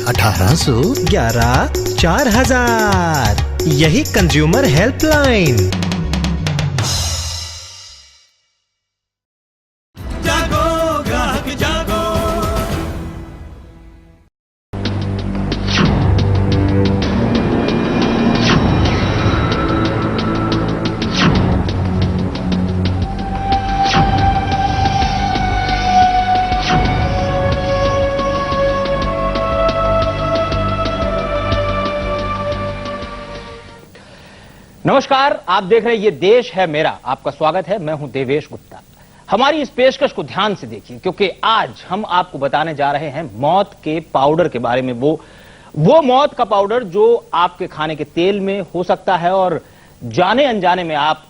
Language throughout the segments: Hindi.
1811 4000। यही कंज्यूमर हेल्पलाइन। जागो ग्राहक जागो। नमस्कार, आप देख रहे हैं ये देश है मेरा। आपका स्वागत है, मैं हूं देवेश गुप्ता। हमारी इस पेशकश को ध्यान से देखिए, क्योंकि आज हम आपको बताने जा रहे हैं मौत के पाउडर के बारे में। वो मौत का पाउडर जो आपके खाने के तेल में हो सकता है और जाने अनजाने में आप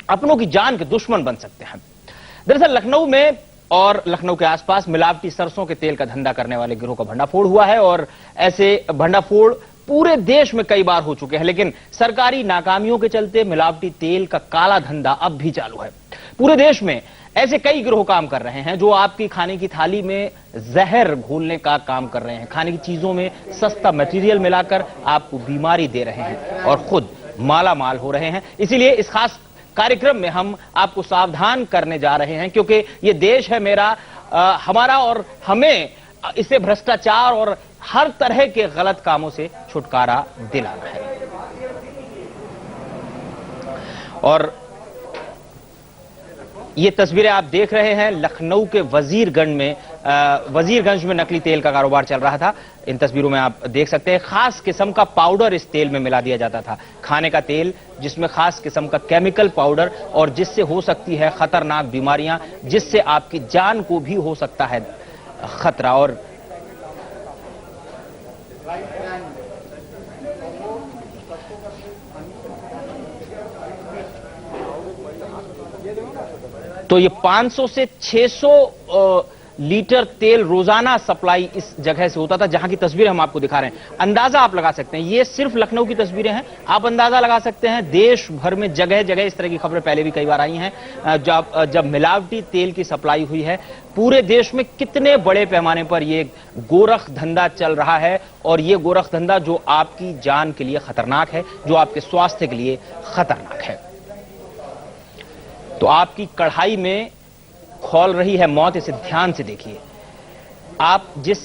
अपनों की जान के दुश्मन बन सकते हैं। दरअसल लखनऊ में और लखनऊ के आसपास मिलावटी सरसों के तेल का धंधा करने वाले गिरोह का भंडाफोड़ हुआ है और ऐसे भंडाफोड़ पूरे देश में कई बार हो चुके हैं, लेकिन सरकारी नाकामियों के चलते मिलावटी तेल का काला धंधा अब भी चालू है। पूरे देश में ऐसे कई गिरोह काम कर रहे हैं जो आपकी खाने की थाली में जहर घोलने का काम कर रहे हैं, खाने की चीजों में सस्ता मटेरियल मिलाकर आपको बीमारी दे रहे हैं और खुद माला माल हो रहे हैं। इसीलिए इस खास कार्यक्रम में हम आपको सावधान करने जा रहे हैं, क्योंकि ये देश है मेरा, हमारा, और हमें इसे भ्रष्टाचार और हर तरह के गलत कामों से छुटकारा दिलाना है। और ये तस्वीरें आप देख रहे हैं लखनऊ के वजीरगंज में नकली तेल का कारोबार चल रहा था। इन तस्वीरों में आप देख सकते हैं खास किस्म का पाउडर इस तेल में मिला दिया जाता था, खाने का तेल जिसमें खास किस्म का केमिकल पाउडर, और जिससे हो सकती है खतरनाक बीमारियां, जिससे आपकी जान को भी हो सकता है खतरा। और तो ये 500 से 600 लीटर तेल रोजाना सप्लाई इस जगह से होता था जहां की तस्वीरें हम आपको दिखा रहे हैं। अंदाजा आप लगा सकते हैं, ये सिर्फ लखनऊ की तस्वीरें हैं, आप अंदाजा लगा सकते हैं देश भर में जगह जगह इस तरह की खबरें पहले भी कई बार आई हैं। जब मिलावटी तेल की सप्लाई हुई है पूरे देश में, कितने बड़े पैमाने पर ये गोरख धंधा चल रहा है। और ये गोरख धंधा जो आपकी जान के लिए खतरनाक है, जो आपके स्वास्थ्य के लिए खतरनाक है। तो आपकी कढ़ाई में खौल रही है मौत, इसे ध्यान से देखिए। आप जिस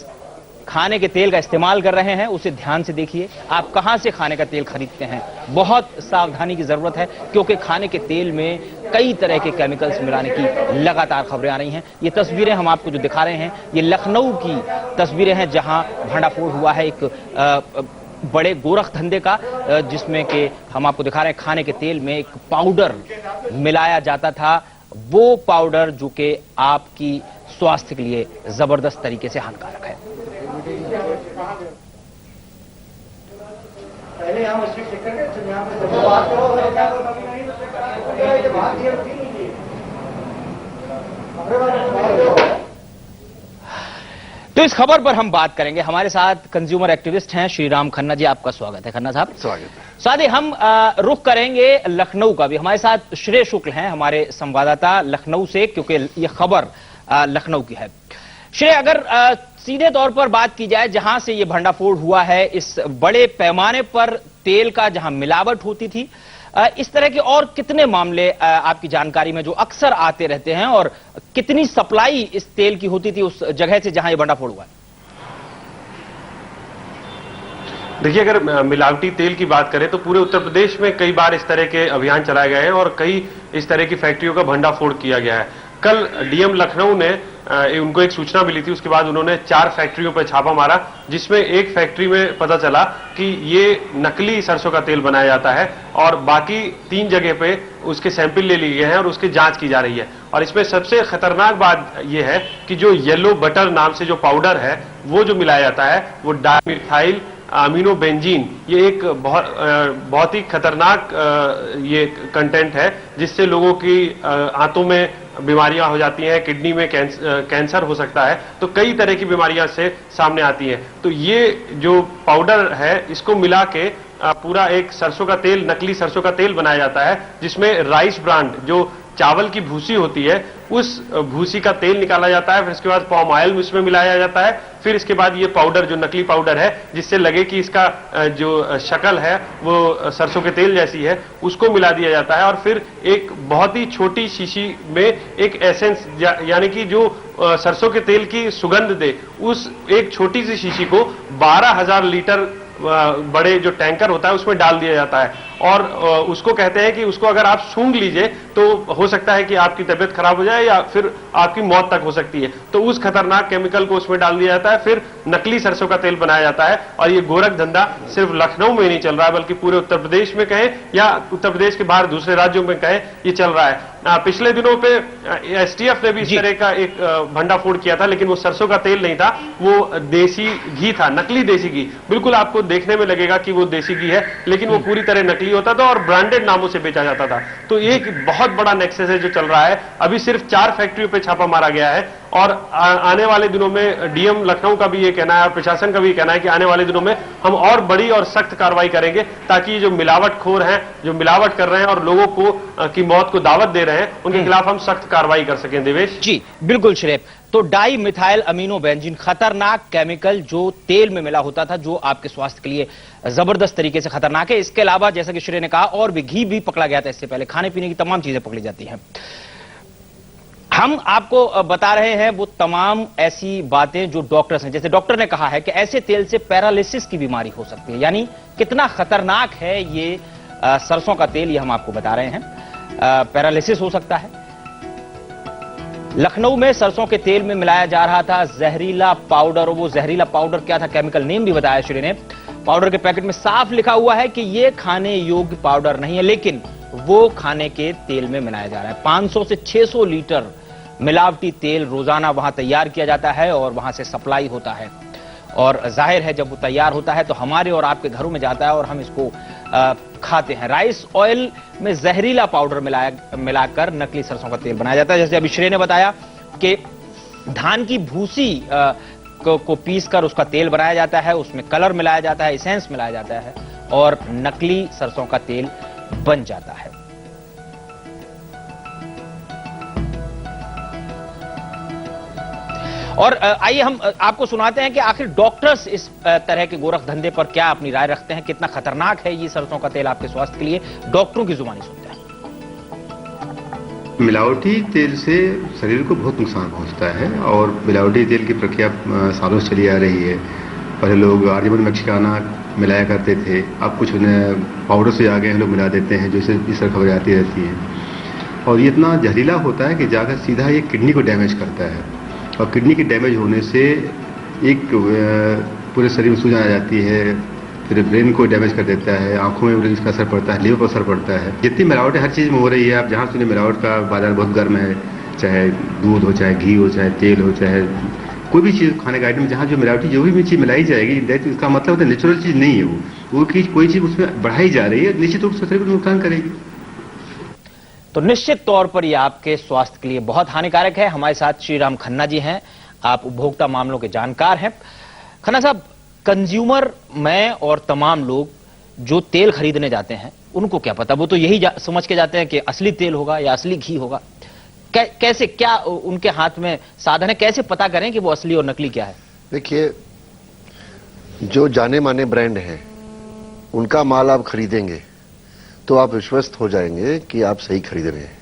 खाने के तेल का इस्तेमाल कर रहे हैं उसे ध्यान से देखिए। आप कहां से खाने का तेल खरीदते हैं, बहुत सावधानी की जरूरत है, क्योंकि खाने के तेल में कई तरह के केमिकल्स मिलाने की लगातार खबरें आ रही हैं। ये तस्वीरें हम आपको जो दिखा रहे हैं ये लखनऊ की तस्वीरें हैं जहां भंडाफोड़ हुआ है एक बड़े गोरख धंधे का, जिसमें कि हम आपको दिखा रहे हैं खाने के तेल में एक पाउडर मिलाया जाता था। वो पाउडर जो कि आपकी स्वास्थ्य के लिए जबरदस्त तरीके से हानिकारक है। पहले हम तो इस खबर पर हम बात करेंगे। हमारे साथ कंज्यूमर एक्टिविस्ट हैं श्री राम खन्ना जी, आपका स्वागत है। खन्ना साहब स्वागत है। साथ ही हम रुख करेंगे लखनऊ का भी। हमारे साथ श्रेय शुक्ल हैं, हमारे संवाददाता लखनऊ से, क्योंकि ये खबर लखनऊ की है। श्रेय, अगर सीधे तौर पर बात की जाए, जहां से ये भंडाफोड़ हुआ है, इस बड़े पैमाने पर तेल का जहां मिलावट होती थी, इस तरह के और कितने मामले आपकी जानकारी में जो अक्सर आते रहते हैं, और कितनी सप्लाई इस तेल की होती थी उस जगह से जहां ये भंडाफोड़ हुआ है? देखिए, अगर मिलावटी तेल की बात करें तो पूरे उत्तर प्रदेश में कई बार इस तरह के अभियान चलाए गए हैं और कई इस तरह की फैक्ट्रियों का भंडाफोड़ किया गया है। कल डीएम लखनऊ ने उनको एक सूचना मिली थी, उसके बाद उन्होंने 4 फैक्ट्रियों पर छापा मारा, जिसमें एक फैक्ट्री में पता चला कि ये नकली सरसों का तेल बनाया जाता है और बाकी 3 जगह पे उसके सैंपल ले लिए गए हैं और उसकी जांच की जा रही है। और इसमें सबसे खतरनाक बात यह है कि जो येलो बटर नाम से जो पाउडर है वो जो मिलाया जाता है वो डाइमिथाइल अमीनो बेंजीन, ये एक बहुत ही खतरनाक ये कंटेंट है, जिससे लोगों की आंतों में बीमारियां हो जाती हैं, किडनी में कैंसर हो सकता है, तो कई तरह की बीमारियां से सामने आती हैं। तो ये जो पाउडर है इसको मिला के पूरा एक सरसों का तेल, नकली सरसों का तेल बनाया जाता है, जिसमें राइस ब्रांड जो चावल की भूसी होती है, उस भूसी का तेल निकाला जाता है, फिर इसके बाद पाम ऑयल उसमें मिलाया जाता है, फिर इसके बाद ये पाउडर जो नकली पाउडर है जिससे लगे कि इसका जो शक्ल है वो सरसों के तेल जैसी है, उसको मिला दिया जाता है और फिर एक बहुत ही छोटी शीशी में एक एसेंस यानी कि जो सरसों के तेल की सुगंध दे, उस एक छोटी सी शीशी को 12,000 लीटर बड़े जो टैंकर होता है उसमें डाल दिया जाता है और उसको कहते हैं कि उसको अगर आप सूंघ लीजिए तो हो सकता है कि आपकी तबीयत खराब हो जाए या फिर आपकी मौत तक हो सकती है। तो उस खतरनाक केमिकल को उसमें डाल दिया जाता है, फिर नकली सरसों का तेल बनाया जाता है और ये गोरख धंधा सिर्फ लखनऊ में नहीं चल रहा है बल्कि पूरे उत्तर प्रदेश में कहें या उत्तर प्रदेश के बाहर दूसरे राज्यों में कहें, ये चल रहा है। पिछले दिनों पे एसटीएफ ने भी इस तरह का एक भंडाफोड़ किया था, लेकिन वो सरसों का तेल नहीं था, वो देसी घी था, नकली देसी घी। बिल्कुल आपको देखने में लगेगा कि वो देसी घी है, लेकिन वो पूरी तरह नकली होता था और ब्रांडेड नामों से बेचा जाता था। तो एक बहुत बड़ा नेक्सस है जो चल रहा है। अभी सिर्फ 4 फैक्ट्रियों पे छापा मारा गया है और आने वाले दिनों में डीएम लखनऊ का भी ये कहना है और प्रशासन का भी कहना है कि आने वाले दिनों में हम और बड़ी और सख्त कार्रवाई करेंगे ताकि जो मिलावटखोर हैं, जो मिलावट कर रहे हैं और लोगों को की मौत को दावत दे रहे हैं, उनके खिलाफ हम सख्त कार्रवाई कर सकें। देवेश जी बिल्कुल श्रेप। तो डाई मिथाइल अमीनो बेंजीन, खतरनाक केमिकल जो तेल में मिला होता था, जो आपके स्वास्थ्य के लिए जबरदस्त तरीके से खतरनाक है। इसके अलावा जैसा कि श्रेय ने कहा और भी घी भी पकड़ा गया था इससे पहले, खाने पीने की तमाम चीजें पकड़ी जाती हैं। हम आपको बता रहे हैं वो तमाम ऐसी बातें जो डॉक्टर्स हैं, जैसे डॉक्टर ने कहा है कि ऐसे तेल से पैरालिसिस की बीमारी हो सकती है। यानी कितना खतरनाक है ये सरसों का तेल, ये हम आपको बता रहे हैं। पैरालिसिस हो सकता है। लखनऊ में सरसों के तेल में मिलाया जा रहा था जहरीला पाउडर, और वो जहरीला पाउडर क्या था, केमिकल नेम भी बताया श्री ने। पाउडर के पैकेट में साफ लिखा हुआ है कि ये खाने योग्य पाउडर नहीं है, लेकिन वो खाने के तेल में मिलाया जा रहा है। 500 से 600 लीटर मिलावटी तेल रोजाना वहां तैयार किया जाता है और वहां से सप्लाई होता है, और जाहिर है जब वो तैयार होता है तो हमारे और आपके घरों में जाता है और हम इसको खाते हैं। राइस ऑयल में जहरीला पाउडर मिलाकर नकली सरसों का तेल बनाया जाता है। जैसे अभी श्रेय ने बताया कि धान की भूसी को पीसकर उसका तेल बनाया जाता है, उसमें कलर मिलाया जाता है, एसेंस मिलाया जाता है और नकली सरसों का तेल बन जाता है। और आइए हम आपको सुनाते हैं कि आखिर डॉक्टर्स इस तरह के गोरख धंधे पर क्या अपनी राय रखते हैं, कितना खतरनाक है ये सरसों का तेल आपके स्वास्थ्य के लिए। डॉक्टरों की जुबानी सुनते हैं। मिलावटी तेल से शरीर को बहुत नुकसान पहुंचता है और मिलावटी तेल की प्रक्रिया सालों से चली आ रही है। पहले लोग आर्यमन मैक्सिकाना मिलाया करते थे, अब कुछ उन्हें पाउडर से आगे लोग मिला देते हैं, जिससे इस तरह खबर आती रहती है। और ये इतना जहरीला होता है कि जाकर सीधा ये किडनी को डैमेज करता है, और किडनी की डैमेज होने से एक पूरे शरीर में सूजन आ जाती है, फिर ब्रेन को डैमेज कर देता है, आंखों में इसका असर पड़ता है, लीवर पर असर पड़ता है। जितनी मिलावट हर चीज़ में हो रही है, आप जहाँ सुनिए मिलावट का बाजार बहुत गर्म है, चाहे दूध हो, चाहे घी हो, चाहे तेल हो, चाहे कोई भी चीज़ खाने का आइटम, जहाँ जो मिलावटी जो भी चीज़ मिलाई जाएगी, इसका मतलब होता है नेचुरल चीज़ नहीं है वो कोई चीज़ उसमें बढ़ाई जा रही है, निश्चित रूप से शरीर को नुकसान करेगी। तो निश्चित तौर पर यह आपके स्वास्थ्य के लिए बहुत हानिकारक है। हमारे साथ श्री राम खन्ना जी हैं, आप उपभोक्ता मामलों के जानकार हैं। खन्ना साहब, कंज्यूमर मैं और तमाम लोग जो तेल खरीदने जाते हैं उनको क्या पता, वो तो यही समझ के जाते हैं कि असली तेल होगा या असली घी होगा। कैसे, क्या उनके हाथ में साधन है, कैसे पता करें कि वो असली और नकली क्या है? देखिए, जो जाने माने ब्रांड हैं उनका माल आप खरीदेंगे तो आप विश्वस्त हो जाएंगे कि आप सही खरीद रहे हैं।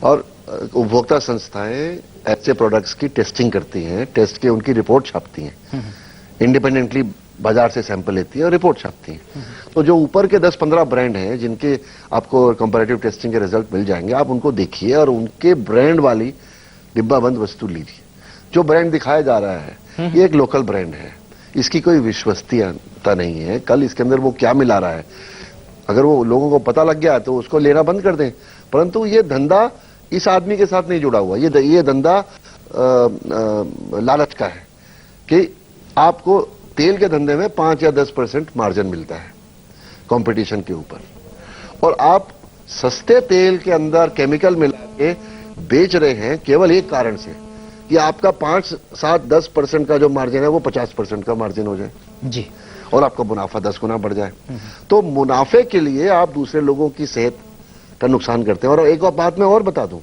और उपभोक्ता संस्थाएं ऐसे प्रोडक्ट्स की टेस्टिंग करती हैं, टेस्ट के उनकी रिपोर्ट छापती हैं, इंडिपेंडेंटली बाजार से सैंपल लेती है और रिपोर्ट छापती हैं। तो जो ऊपर के 10-15 ब्रांड हैं जिनके आपको कंपैरेटिव टेस्टिंग के रिजल्ट मिल जाएंगे, आप उनको देखिए और उनके ब्रांड वाली डिब्बा बंद वस्तु लीजिए। जो ब्रांड दिखाया जा रहा है ये एक लोकल ब्रांड है, इसकी कोई विश्वसनीयता नहीं है। कल इसके अंदर वो क्या मिला रहा है, अगर वो लोगों को पता लग गया तो उसको लेना बंद कर दें। परंतु ये धंधा इस आदमी के साथ नहीं जुड़ा हुआ, ये धंधा लालच का है कि आपको तेल के धंधे में 5 या 10% मार्जिन मिलता है कंपटीशन के ऊपर, और आप सस्ते तेल के अंदर केमिकल मिला के बेच रहे हैं केवल एक कारण से कि आपका 5, 7, 10% का जो मार्जिन है वो 50% का मार्जिन हो जाए जी, और आपका मुनाफा 10 गुना बढ़ जाए। तो मुनाफे के लिए आप दूसरे लोगों की सेहत का नुकसान करते हैं। और एक और बात मैं और बता दूं,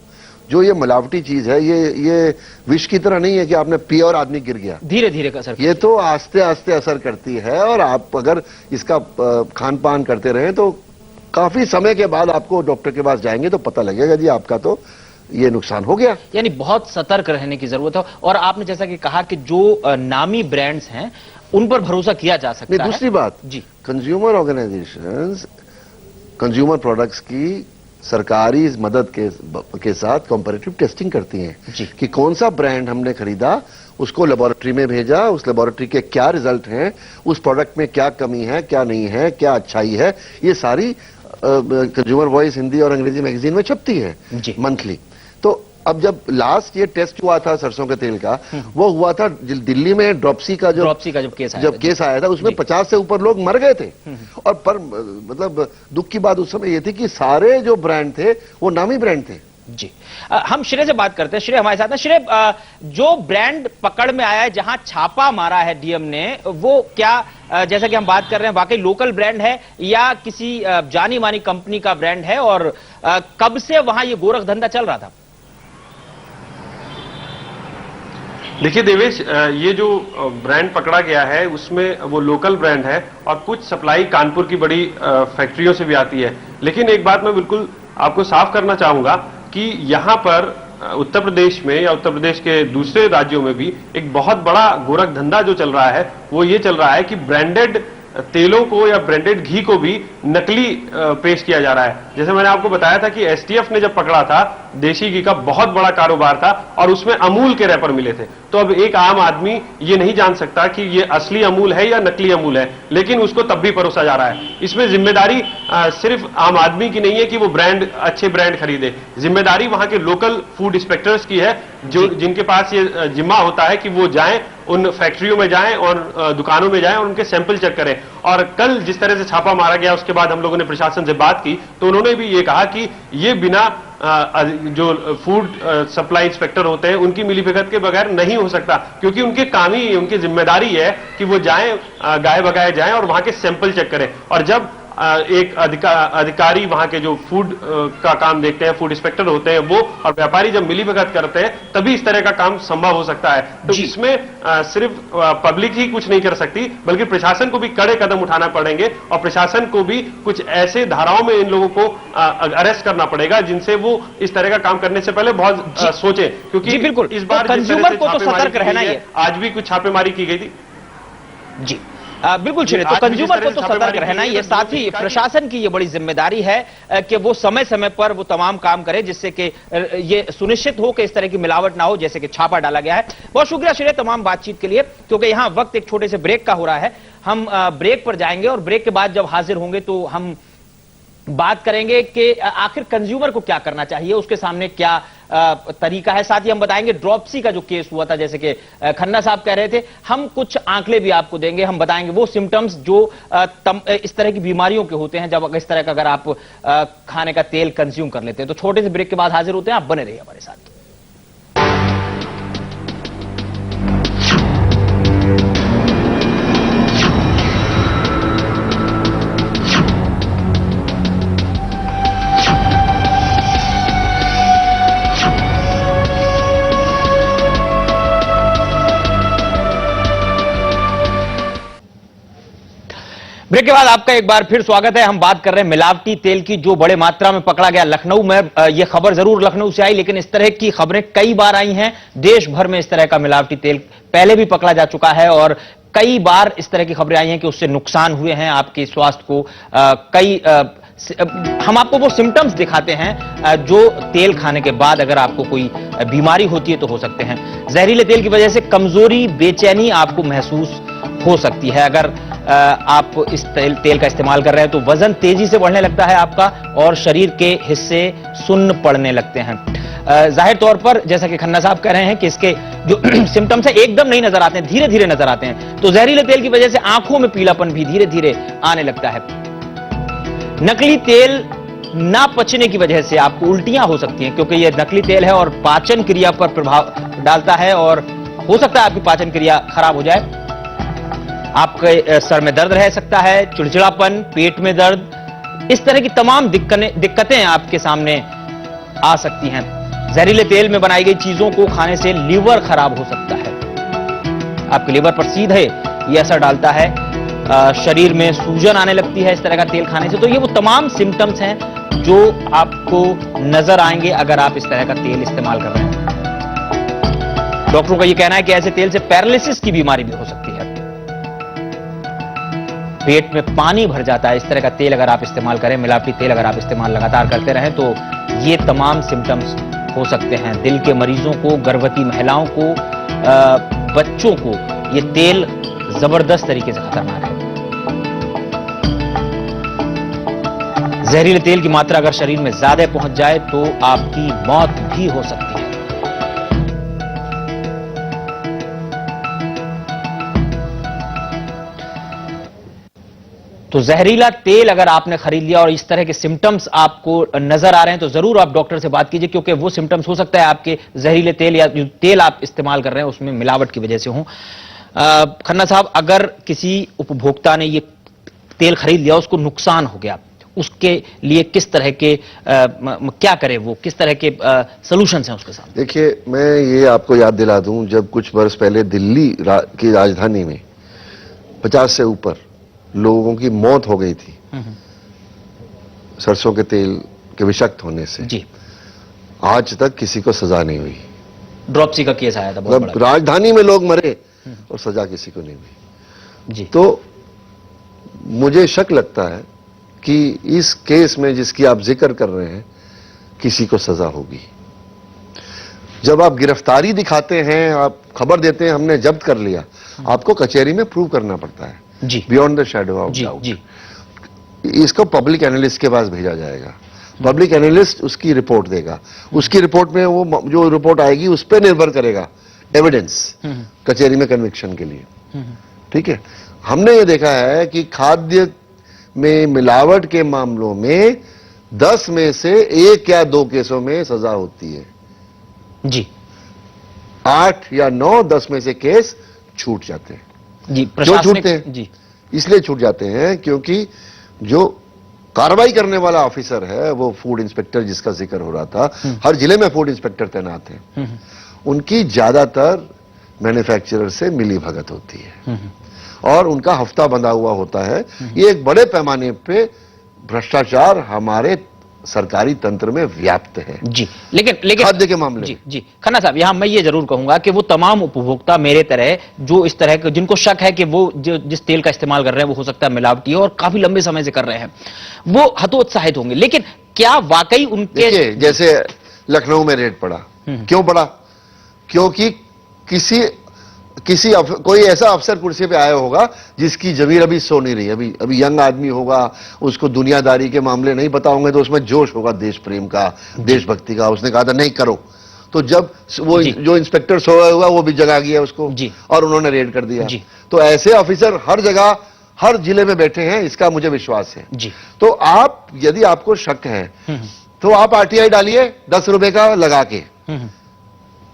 जो ये मिलावटी चीज है, ये विष की तरह नहीं है कि आपने पिया और आदमी गिर गया। धीरे धीरे का असर, ये तो आस्ते आस्ते असर करती है, और आप अगर इसका खान पान करते रहे तो काफी समय के बाद आपको डॉक्टर के पास जाएंगे तो पता लगेगा जी आपका तो ये नुकसान हो गया। यानी बहुत सतर्क रहने की जरूरत है। और आपने जैसा कि कहा कि जो नामी ब्रांड्स हैं उन पर भरोसा किया जा सकता है। दूसरी बात जी, कंज्यूमर ऑर्गेनाइजेशंस कंज्यूमर प्रोडक्ट्स की सरकारी मदद के साथ कंपैरेटिव टेस्टिंग करती हैं कि कौन सा ब्रांड हमने खरीदा, उसको लेबोरेटरी में भेजा, उस लेबोरेटरी के क्या रिजल्ट हैं, उस प्रोडक्ट में क्या कमी है, क्या नहीं है, क्या अच्छाई है, ये सारी कंज्यूमर वॉइस हिंदी और अंग्रेजी मैगजीन में छपती है मंथली। तो अब जब लास्ट ये टेस्ट हुआ था सरसों के तेल का, वो हुआ था दिल्ली में ड्रॉप्सी का जब केस आया था, उसमें 50 से ऊपर लोग मर गए थे। और पर मतलब दुख की बात उस समय ये थी कि सारे जो ब्रांड थे वो नामी ब्रांड थे। जी, हम श्रेय से बात करते हैं। श्रेय हमारे साथ है। श्रेय, जो ब्रांड पकड़ में आया है, जहां छापा मारा है डीएम ने, वो क्या जैसा कि हम बात कर रहे हैं वाकई लोकल ब्रांड है या किसी जानी मानी कंपनी का ब्रांड है, और कब से वहां ये गोरख धंधा चल रहा था? देखिए देवेश, ये जो ब्रांड पकड़ा गया है उसमें वो लोकल ब्रांड है और कुछ सप्लाई कानपुर की बड़ी फैक्ट्रियों से भी आती है। लेकिन एक बात मैं बिल्कुल आपको साफ करना चाहूंगा कि यहां पर उत्तर प्रदेश में या उत्तर प्रदेश के दूसरे राज्यों में भी एक बहुत बड़ा गोरख धंधा जो चल रहा है वो ये चल रहा है कि ब्रांडेड तेलों को या ब्रांडेड घी को भी नकली पेश किया जा रहा है। जैसे मैंने आपको बताया था कि एसटीएफ ने जब पकड़ा था, देशी घी का बहुत बड़ा कारोबार था और उसमें अमूल के रैपर मिले थे। तो अब एक आम आदमी ये नहीं जान सकता कि ये असली अमूल है या नकली अमूल है, लेकिन उसको तब भी परोसा जा रहा है। इसमें जिम्मेदारी सिर्फ आम आदमी की नहीं है कि वो ब्रांड अच्छे ब्रांड खरीदे, जिम्मेदारी वहां के लोकल फूड इंस्पेक्टर्स की है, जो जिनके पास ये जिम्मा होता है कि वो जाएं, उन फैक्ट्रियों में जाएं और दुकानों में जाएं और उनके सैंपल चेक करें। और कल जिस तरह से छापा मारा गया उसके बाद हम लोगों ने प्रशासन से बात की तो उन्होंने भी ये कहा कि ये बिना जो फूड सप्लाई इंस्पेक्टर होते हैं उनकी मिलीभगत के बगैर नहीं हो सकता, क्योंकि उनके काम ही, उनकी जिम्मेदारी है कि वो जाएं, गाय बगाए जाएं और वहां के सैंपल चेक करें। और जब एक अधिकारी वहां के जो फूड का काम देखते हैं, फूड इंस्पेक्टर होते हैं वो, और व्यापारी जब मिलीभगत करते हैं तभी इस तरह का काम संभव हो सकता है। तो इसमें सिर्फ पब्लिक ही कुछ नहीं कर सकती, बल्कि प्रशासन को भी कड़े कदम उठाना पड़ेंगे और प्रशासन को भी कुछ ऐसे धाराओं में इन लोगों को अरेस्ट करना पड़ेगा जिनसे वो इस तरह का काम करने से पहले बहुत सोचें, क्योंकि बिल्कुल इस बार कंज्यूमर को तो सतर्क रहना ही है। आज भी कुछ छापेमारी की गई थी। जी बिल्कुल श्रेय, तो कंज्यूमर को तो सतर्क रहना ही है, साथ ही प्रशासन की ये बड़ी जिम्मेदारी है कि वो समय समय पर वो तमाम काम करे जिससे कि ये सुनिश्चित हो कि इस तरह की मिलावट ना हो, जैसे कि छापा डाला गया है। बहुत शुक्रिया श्रेय तमाम बातचीत के लिए, क्योंकि यहां वक्त एक छोटे से ब्रेक का हो रहा है। हम ब्रेक पर जाएंगे और ब्रेक के बाद जब हाजिर होंगे तो हम बात करेंगे कि आखिर कंज्यूमर को क्या करना चाहिए, उसके सामने क्या तरीका है। साथ ही हम बताएंगे ड्रॉप्सी का जो केस हुआ था, जैसे कि खन्ना साहब कह रहे थे, हम कुछ आंकड़े भी आपको देंगे। हम बताएंगे वो सिम्टम्स जो इस तरह की बीमारियों के होते हैं जब इस तरह का अगर आप खाने का तेल कंज्यूम कर लेते हैं। तो छोटे से ब्रेक के बाद हाजिर होते हैं, आप बने रहिए हमारे साथ। ब्रेक के बाद आपका एक बार फिर स्वागत है। हम बात कर रहे हैं मिलावटी तेल की, जो बड़े मात्रा में पकड़ा गया लखनऊ में। यह खबर जरूर लखनऊ से आई, लेकिन इस तरह की खबरें कई बार आई हैं। देश भर में इस तरह का मिलावटी तेल पहले भी पकड़ा जा चुका है और कई बार इस तरह की खबरें आई हैं कि उससे नुकसान हुए हैं आपके स्वास्थ्य को। हम आपको वो सिम्टम्स दिखाते हैं जो तेल खाने के बाद अगर आपको कोई बीमारी होती है तो हो सकते हैं। जहरीले तेल की वजह से कमजोरी, बेचैनी आपको महसूस हो सकती है। अगर आप इस तेल का इस्तेमाल कर रहे हैं तो वजन तेजी से बढ़ने लगता है आपका और शरीर के हिस्से सुन्न पड़ने लगते हैं। जाहिर तौर पर जैसा कि खन्ना साहब कह रहे हैं कि इसके जो सिम्टम्स है एकदम नहीं नजर आते हैं, धीरे धीरे नजर आते हैं। तो जहरीले तेल की वजह से आंखों में पीलापन भी धीरे धीरे आने लगता है। नकली तेल ना पचने की वजह से आपको उल्टियां हो सकती हैं, क्योंकि यह नकली तेल है और पाचन क्रिया पर प्रभाव डालता है और हो सकता है आपकी पाचन क्रिया खराब हो जाए। आपके सर में दर्द रह सकता है, चिड़चिड़ापन, पेट में दर्द, इस तरह की तमाम दिक्कतें आपके सामने आ सकती हैं। जहरीले तेल में बनाई गई चीजों को खाने से लीवर खराब हो सकता है, आपके लीवर पर सीधे ये असर डालता है, शरीर में सूजन आने लगती है इस तरह का तेल खाने से। तो ये वो तमाम सिम्टम्स हैं जो आपको नजर आएंगे अगर आप इस तरह का तेल इस्तेमाल कर रहे हैं। डॉक्टरों का ये कहना है कि ऐसे तेल से पैरालिसिस की बीमारी भी हो सकती है, पेट में पानी भर जाता है इस तरह का तेल अगर आप इस्तेमाल करें, मिलावटी तेल अगर आप इस्तेमाल लगातार करते रहें तो ये तमाम सिम्टम्स हो सकते हैं। दिल के मरीजों को, गर्भवती महिलाओं को, बच्चों को ये तेल जबरदस्त तरीके से खतरनाक है। जहरीले तेल की मात्रा अगर शरीर में ज्यादा पहुंच जाए तो आपकी मौत भी हो सकती है। तो जहरीला तेल अगर आपने खरीद लिया और इस तरह के सिम्टम्स आपको नजर आ रहे हैं तो जरूर आप डॉक्टर से बात कीजिए, क्योंकि वो सिम्टम्स हो सकता है आपके जहरीले तेल या जो तेल आप इस्तेमाल कर रहे हैं उसमें मिलावट की वजह से हो। खन्ना साहब, अगर किसी उपभोक्ता ने ये तेल खरीद लिया, उसको नुकसान हो गया, उसके लिए किस तरह के क्या करे, वो किस तरह के सॉल्यूशंस हैं उसके साथ? देखिए, मैं ये आपको याद दिला दूं, जब कुछ वर्ष पहले दिल्ली की राजधानी में 50 से ऊपर लोगों की मौत हो गई थी सरसों के तेल के विषाक्त होने से, जी, आज तक किसी को सजा नहीं हुई। ड्रॉपसी का केस आया था बहुत बड़ा। राजधानी में लोग मरे और सजा किसी को नहीं हुई। जी, तो मुझे शक लगता है कि इस केस में जिसकी आप जिक्र कर रहे हैं किसी को सजा होगी। जब आप गिरफ्तारी दिखाते हैं, आप खबर देते हैं हमने जब्त कर लिया, आपको कचहरी में प्रूव करना पड़ता है, जी, beyond the shadow of doubt. इसको पब्लिक एनालिस्ट के पास भेजा जाएगा, पब्लिक एनालिस्ट उसकी रिपोर्ट देगा, उसकी रिपोर्ट में वो जो रिपोर्ट आएगी उस पर निर्भर करेगा एविडेंस कचहरी में कन्विक्शन के लिए। ठीक है, हमने ये देखा है कि खाद्य में मिलावट के मामलों में 10 में से 1 या 2 केसों में सजा होती है, जी, 8 या 9, 10 में से केस छूट जाते हैं। जी, क्यों छूटते हैं? जी, इसलिए छूट जाते हैं क्योंकि जो कार्रवाई करने वाला ऑफिसर है, वो फूड इंस्पेक्टर जिसका जिक्र हो रहा था, हर जिले में फूड इंस्पेक्टर तैनात हैं, उनकी ज्यादातर मैन्युफैक्चरर से मिली भगत होती है और उनका हफ्ता बंधा हुआ होता है। ये एक बड़े पैमाने पे भ्रष्टाचार हमारे सरकारी तंत्र में व्याप्त है। जी, लेकिन खाद्य के मामले जी, जी खन्ना साहब, यहां मैं ये जरूर कहूंगा कि वो तमाम उपभोक्ता मेरे तरह जो इस तरह के, जिनको शक है कि वो जिस तेल का इस्तेमाल कर रहे हैं वो हो सकता है मिलावटी है और काफी लंबे समय से कर रहे हैं, वो हतोत्साहित होंगे। लेकिन क्या वाकई उनके, जैसे लखनऊ में रेड पड़ा, क्यों पड़ा? क्योंकि कोई ऐसा अफसर कुर्सी पे आया होगा जिसकी जमीर अभी सो नहीं रही, अभी यंग आदमी होगा, उसको दुनियादारी के मामले नहीं पता होंगे, तो उसमें जोश होगा देश प्रेम का, देशभक्ति का, उसने कहा था नहीं करो, तो जब वो जो इंस्पेक्टर सोया हुआ वो भी जगा गया उसको और उन्होंने रेड कर दिया। तो ऐसे ऑफिसर हर जगह, हर जिले में बैठे हैं, इसका मुझे विश्वास है। तो आप, यदि आपको शक है तो आप आरटीआई डालिए 10 रुपए का लगा के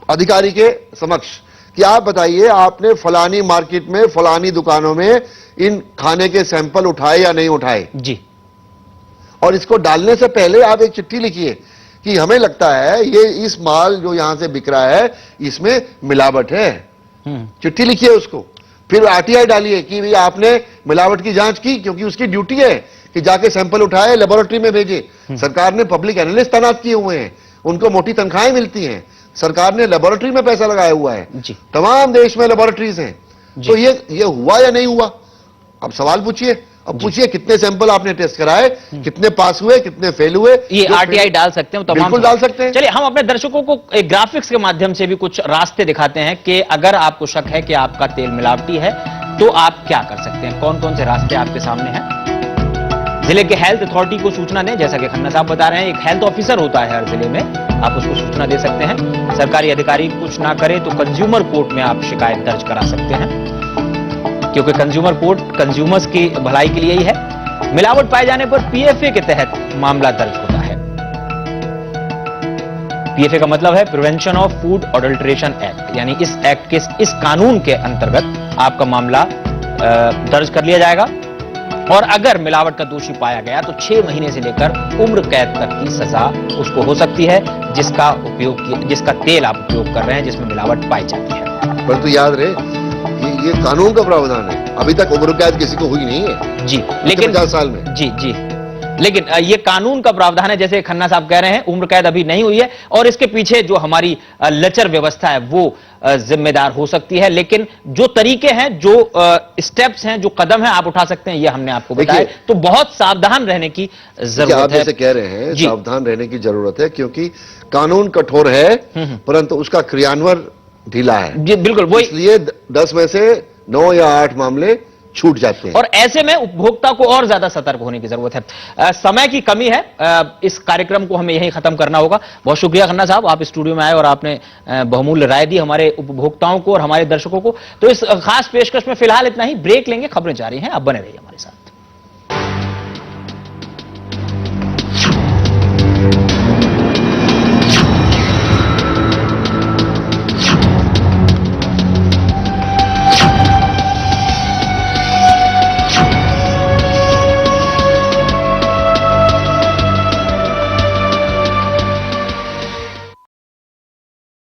अधिकारी के समक्ष कि आप बताइए आपने फलानी मार्केट में, फलानी दुकानों में इन खाने के सैंपल उठाए या नहीं उठाए। जी, और इसको डालने से पहले आप एक चिट्ठी लिखिए कि हमें लगता है ये इस माल जो यहां से बिक रहा है इसमें मिलावट है, चिट्ठी लिखिए उसको, फिर आरटीआई डालिए कि भाई आपने मिलावट की जांच की, क्योंकि उसकी ड्यूटी है कि जाके सैंपल उठाए, लेबोरेटरी में भेजे। सरकार ने पब्लिक एनालिस्ट तैनात किए हुए हैं, उनको मोटी तनख्वाहें मिलती हैं, सरकार ने लेबोरेटरी में पैसा लगाया हुआ है, तमाम देश में लेबोरेटरीज हैं। तो ये हुआ या नहीं हुआ? अब सवाल पूछिए, अब पूछिए कितने सैंपल आपने टेस्ट कराए, कितने पास हुए, कितने फेल हुए। ये आरटीआई डाल सकते हैं, बिल्कुल डाल सकते हैं। चलिए, हम अपने दर्शकों को एक ग्राफिक्स के माध्यम से भी कुछ रास्ते दिखाते हैं कि अगर आपको शक है कि आपका तेल मिलावटी है तो आप क्या कर सकते हैं, कौन कौन से रास्ते आपके सामने हैं। जिले के हेल्थ अथॉरिटी को सूचना दें, जैसा कि खन्ना साहब बता रहे हैं, एक हेल्थ ऑफिसर होता है हर जिले में, आप उसको सूचना दे सकते हैं। सरकारी अधिकारी कुछ ना करे तो कंज्यूमर कोर्ट में आप शिकायत दर्ज करा सकते हैं, क्योंकि कंज्यूमर कोर्ट कंज्यूमर्स की भलाई के लिए ही है। मिलावट पाए जाने पर पीएफए के तहत मामला दर्ज होता है। पीएफए का मतलब है prevention of food adulteration act, यानी इस एक्ट के, इस कानून के अंतर्गत आपका मामला दर्ज कर लिया जाएगा। और अगर मिलावट का दोषी पाया गया तो 6 महीने से लेकर उम्र कैद तक की सजा उसको हो सकती है, जिसका तेल आप उपयोग कर रहे हैं जिसमें मिलावट पाई जाती है। परंतु याद रहे ये कानून का प्रावधान है, अभी तक उम्र कैद किसी को हुई नहीं है जी, लेकिन 50 साल में। जी जी, लेकिन ये कानून का प्रावधान है, जैसे खन्ना साहब कह रहे हैं उम्र कैद अभी नहीं हुई है और इसके पीछे जो हमारी लचर व्यवस्था है वो जिम्मेदार हो सकती है। लेकिन जो तरीके हैं, जो स्टेप्स हैं, जो कदम है आप उठा सकते हैं, ये हमने आपको बताया। तो बहुत सावधान रहने की जरूरत है। आप जैसे कह रहे हैं सावधान रहने की जरूरत है, क्योंकि कानून कठोर है परंतु उसका क्रियान्वयन ढीला है। जी बिल्कुल, वो इसलिए 10 में से 9 या 8 मामले छूट जाते हैं और ऐसे में उपभोक्ता को और ज्यादा सतर्क होने की जरूरत है। समय की कमी है, इस कार्यक्रम को हमें यहीं खत्म करना होगा। बहुत शुक्रिया खन्ना साहब, आप स्टूडियो में आए और आपने बहुमूल्य राय दी हमारे उपभोक्ताओं को और हमारे दर्शकों को। तो इस खास पेशकश में फिलहाल इतना ही, ब्रेक लेंगे, खबरें जारी हैं, आप बने रहिए हमारे साथ।